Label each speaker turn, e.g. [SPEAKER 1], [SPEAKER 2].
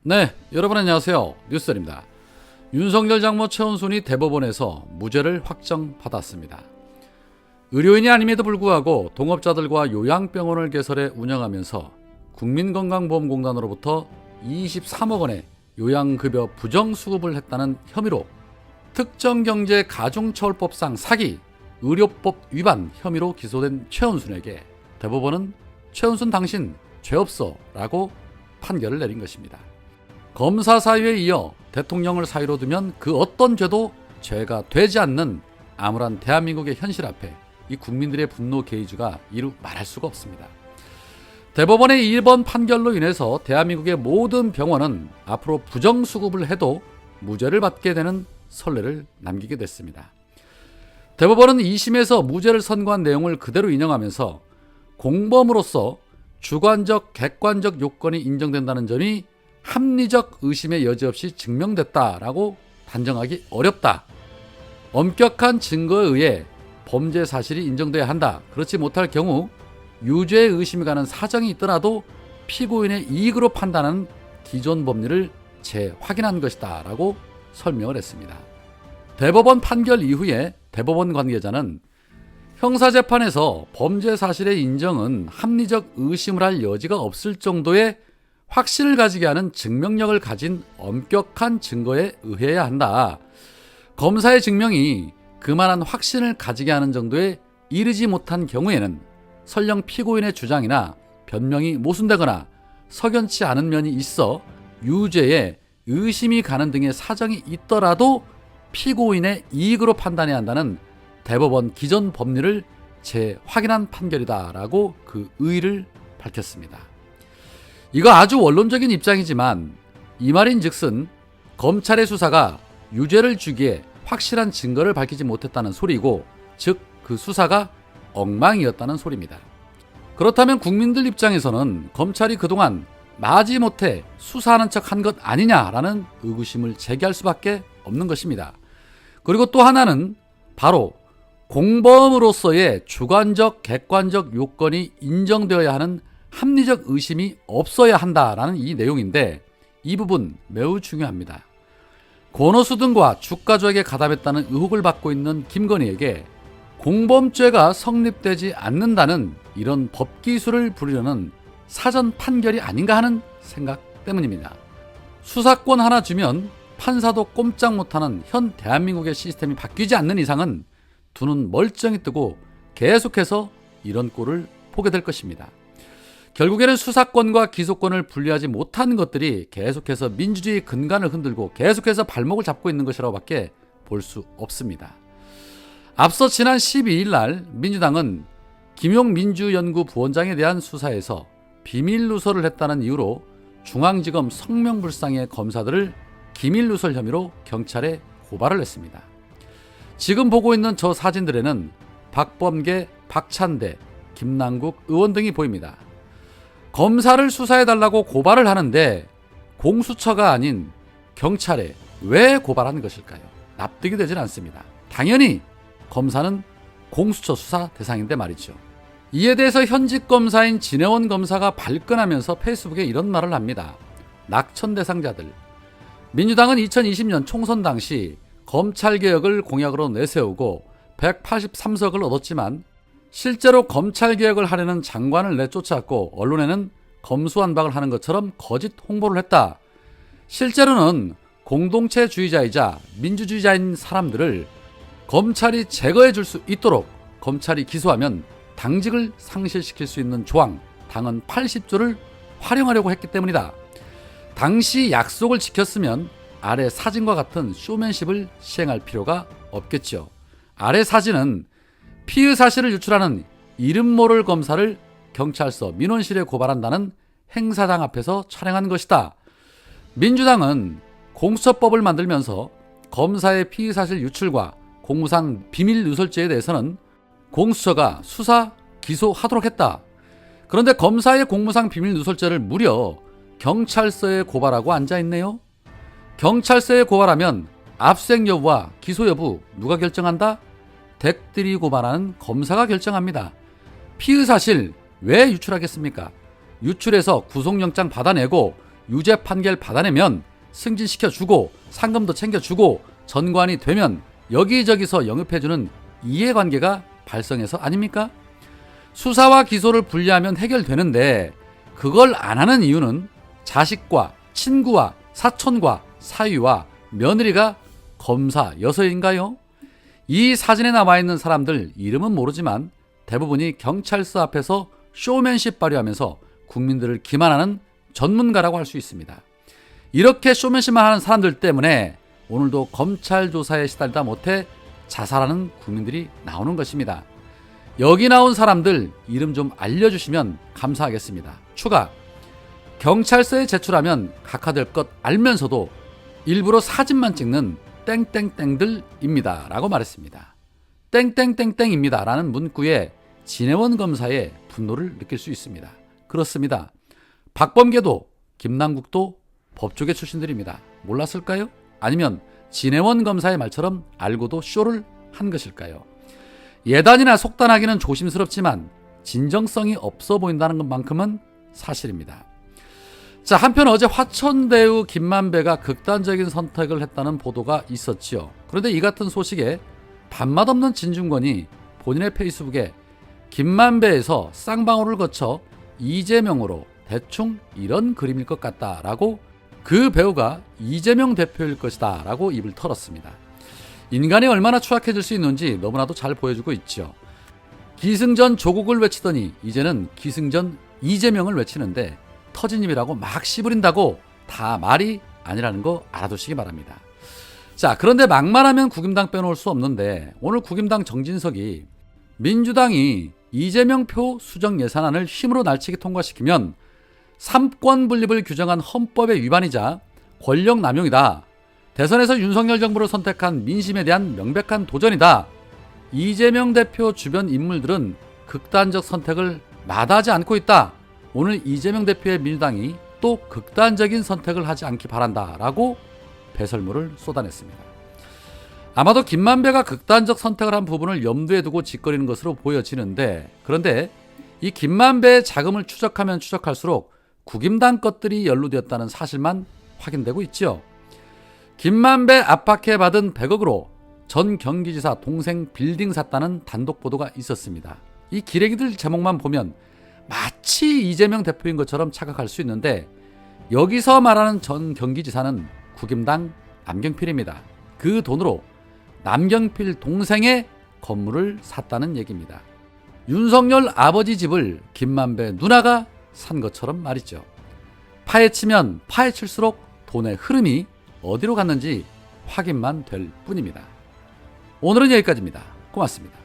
[SPEAKER 1] 네, 여러분 안녕하세요. 뉴스입니다. 윤석열 장모 최은순이 대법원에서 무죄를 확정받았습니다. 의료인이 아님에도 불구하고 동업자들과 요양병원을 개설해 운영하면서 국민건강보험공단으로부터 23억 원의 요양급여 부정수급을 했다는 혐의로 특정경제가중처벌법상 사기, 의료법 위반 혐의로 기소된 최은순에게 대법원은 최은순 당신 죄 없어 라고 판결을 내린 것입니다. 검사 사유에 이어 대통령을 사유로 두면 그 어떤 죄도 죄가 되지 않는 암울한 대한민국의 현실 앞에 이 국민들의 분노 게이지가 이루 말할 수가 없습니다. 대법원의 이번 판결로 인해서 대한민국의 모든 병원은 앞으로 부정수급을 해도 무죄를 받게 되는 선례를 남기게 됐습니다. 대법원은 2심에서 무죄를 선고한 내용을 그대로 인용하면서 공범으로서 주관적, 객관적 요건이 인정된다는 점이 합리적 의심의 여지 없이 증명됐다라고 단정하기 어렵다. 엄격한 증거에 의해 범죄 사실이 인정돼야 한다. 그렇지 못할 경우 유죄의 의심이 가는 사정이 있더라도 피고인의 이익으로 판단하는 기존 법리를 재확인한 것이다 라고 설명을 했습니다. 대법원 판결 이후에 대법원 관계자는 형사재판에서 범죄 사실의 인정은 합리적 의심을 할 여지가 없을 정도의 확신을 가지게 하는 증명력을 가진 엄격한 증거에 의해야 한다. 검사의 증명이 그만한 확신을 가지게 하는 정도에 이르지 못한 경우에는 설령 피고인의 주장이나 변명이 모순되거나 석연치 않은 면이 있어 유죄에 의심이 가는 등의 사정이 있더라도 피고인의 이익으로 판단해야 한다는 대법원 기존 법리를 재확인한 판결이다라고 그 의의를 밝혔습니다. 이거 아주 원론적인 입장이지만 이 말인즉슨 검찰의 수사가 유죄를 주기에 확실한 증거를 밝히지 못했다는 소리고, 즉 그 수사가 엉망이었다는 소리입니다. 그렇다면 국민들 입장에서는 검찰이 그동안 마지못해 수사하는 척 한 것 아니냐라는 의구심을 제기할 수밖에 없는 것입니다. 그리고 또 하나는 바로 공범으로서의 주관적, 객관적 요건이 인정되어야 하는 합리적 의심이 없어야 한다라는 이 내용인데, 이 부분 매우 중요합니다. 권오수 등과 주가 조작에 가담했다는 의혹을 받고 있는 김건희에게 공범죄가 성립되지 않는다는 이런 법기술을 부리려는 사전 판결이 아닌가 하는 생각 때문입니다. 수사권 하나 주면 판사도 꼼짝 못하는 현 대한민국의 시스템이 바뀌지 않는 이상은 두 눈 멀쩡히 뜨고 계속해서 이런 꼴을 보게 될 것입니다. 결국에는 수사권과 기소권을 분리하지 못한 것들이 계속해서 민주주의 근간을 흔들고 계속해서 발목을 잡고 있는 것이라고 밖에 볼 수 없습니다. 앞서 지난 12일 날 민주당은 김용민주연구 부원장에 대한 수사에서 비밀 누설을 했다는 이유로 중앙지검 성명불상의 검사들을 기밀 누설 혐의로 경찰에 고발을 했습니다. 지금 보고 있는 저 사진들에는 박범계, 박찬대, 김남국 의원 등이 보입니다. 검사를 수사해달라고 고발을 하는데 공수처가 아닌 경찰에 왜 고발하는 것일까요? 납득이 되질 않습니다. 당연히 검사는 공수처 수사 대상인데 말이죠. 이에 대해서 현직 검사인 진해원 검사가 발끈하면서 페이스북에 이런 말을 합니다. 낙천 대상자들. 민주당은 2020년 총선 당시 검찰개혁을 공약으로 내세우고 183석을 얻었지만 실제로 검찰개혁을 하려는 장관을 내쫓았고 언론에는 검수완박을 하는 것처럼 거짓 홍보를 했다. 실제로는 공동체주의자이자 민주주의자인 사람들을 검찰이 제거해 줄 수 있도록 검찰이 기소하면 당직을 상실시킬 수 있는 조항, 당헌 80조를 활용하려고 했기 때문이다. 당시 약속을 지켰으면 아래 사진과 같은 쇼맨십을 시행할 필요가 없겠죠. 아래 사진은 피의 사실을 유출하는 이름 모를 검사를 경찰서 민원실에 고발한다는 행사장 앞에서 촬영한 것이다. 민주당은 공수처법을 만들면서 검사의 피의 사실 유출과 공무상 비밀 누설죄에 대해서는 공수처가 수사, 기소하도록 했다. 그런데 검사의 공무상 비밀 누설죄를 무려 경찰서에 고발하고 앉아있네요. 경찰서에 고발하면 압수수색 여부와 기소 여부 누가 결정한다? 댁들이 고발하는 검사가 결정합니다. 피의 사실 왜 유출하겠습니까? 유출해서 구속영장 받아내고 유죄 판결 받아내면 승진시켜주고 상금도 챙겨주고 전관이 되면 여기저기서 영입해주는 이해관계가 발생해서 아닙니까? 수사와 기소를 분리하면 해결되는데 그걸 안 하는 이유는 자식과 친구와 사촌과 사위와 며느리가 검사여서인가요? 이 사진에 나와있는 사람들 이름은 모르지만 대부분이 경찰서 앞에서 쇼맨십 발휘하면서 국민들을 기만하는 전문가라고 할 수 있습니다. 이렇게 쇼맨십만 하는 사람들 때문에 오늘도 검찰 조사에 시달리다 못해 자살하는 국민들이 나오는 것입니다. 여기 나온 사람들 이름 좀 알려주시면 감사하겠습니다. 추가, 경찰서에 제출하면 각하될 것 알면서도 일부러 사진만 찍는 땡땡땡들입니다 라고 말했습니다. 땡땡땡땡입니다 라는 문구에 진해원 검사의 분노를 느낄 수 있습니다. 그렇습니다. 박범계도 김남국도 법조계 출신들입니다. 몰랐을까요? 아니면 진해원 검사의 말처럼 알고도 쇼를 한 것일까요? 예단이나 속단하기는 조심스럽지만 진정성이 없어 보인다는 것만큼은 사실입니다. 자, 한편 어제 화천대유 김만배가 극단적인 선택을 했다는 보도가 있었지요. 그런데 이 같은 소식에 밥맛 없는 진중권이 본인의 페이스북에 김만배에서 쌍방울을 거쳐 이재명으로 대충 이런 그림일 것 같다라고, 그 배우가 이재명 대표일 것이다 라고 입을 털었습니다. 인간이 얼마나 추악해질 수 있는지 너무나도 잘 보여주고 있죠. 기승전 조국을 외치더니 이제는 기승전 이재명을 외치는데 터진 입이라고 막 씨부린다고 다 말이 아니라는 거 알아두시기 바랍니다. 자, 그런데 막말하면 국임당 빼놓을 수 없는데 오늘 국임당 정진석이 민주당이 이재명 표 수정 예산안을 힘으로 날치기 통과시키면 삼권 분립을 규정한 헌법의 위반이자 권력 남용이다. 대선에서 윤석열 정부를 선택한 민심에 대한 명백한 도전이다. 이재명 대표 주변 인물들은 극단적 선택을 마다하지 않고 있다. 오늘 이재명 대표의 민주당이 또 극단적인 선택을 하지 않기 바란다 라고 배설물을 쏟아냈습니다. 아마도 김만배가 극단적 선택을 한 부분을 염두에 두고 짓거리는 것으로 보여지는데, 그런데 이 김만배의 자금을 추적하면 추적할수록 국임당 것들이 연루되었다는 사실만 확인되고 있죠. 김만배 압박해 받은 100억으로 전 경기지사 동생 빌딩 샀다는 단독 보도가 있었습니다. 이 기레기들 제목만 보면 마치 이재명 대표인 것처럼 착각할 수 있는데, 여기서 말하는 전 경기지사는 국임당 남경필입니다. 그 돈으로 남경필 동생의 건물을 샀다는 얘기입니다. 윤석열 아버지 집을 김만배 누나가 산 것처럼 말이죠. 파헤치면 파헤칠수록 돈의 흐름이 어디로 갔는지 확인만 될 뿐입니다. 오늘은 여기까지입니다. 고맙습니다.